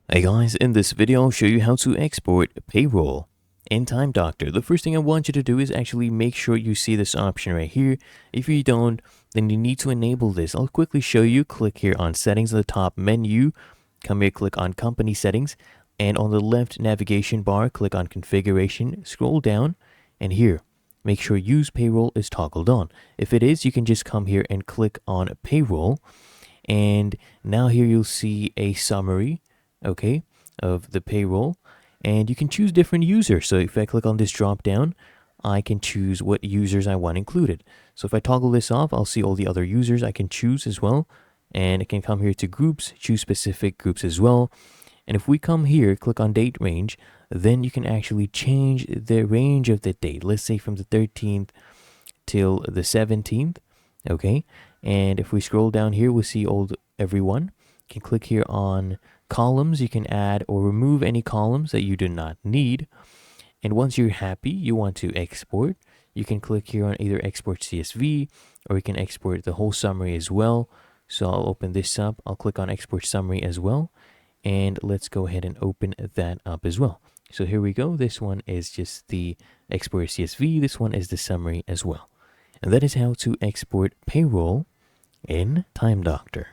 Hey guys, in this video I'll show you how to export payroll in Time Doctor. The first thing I want you to do is actually make sure you see this option right here. If you don't, then you need to enable this. I'll quickly show you. Click here on settings in the top menu. Come here, click on company settings, and on the left navigation bar, click on configuration, scroll down, and here, make sure use payroll is toggled on. If it is, you can just come here and click on payroll. And now here you'll see a summary, okay, of the payroll, and you can choose different users. So if I click on this drop down, I can choose what users I want included. So if I toggle this off, I'll see all the other users I can choose as well. And I can come here to groups, choose specific groups as well. And if we come here, click on date range, then you can actually change the range of the date. Let's say from the 13th till the 17th, okay? And if we scroll down here, we'll see everyone. You can click here on columns. You can add or remove any columns that you do not need. And once you're happy, you want to export, you can click here on either export CSV, or you can export the whole summary as well. So I'll open this up. I'll click on export summary as well. And let's go ahead and open that up as well. So here we go. This one is just the export CSV. This one is the summary as well. And that is how to export payroll in Time Doctor.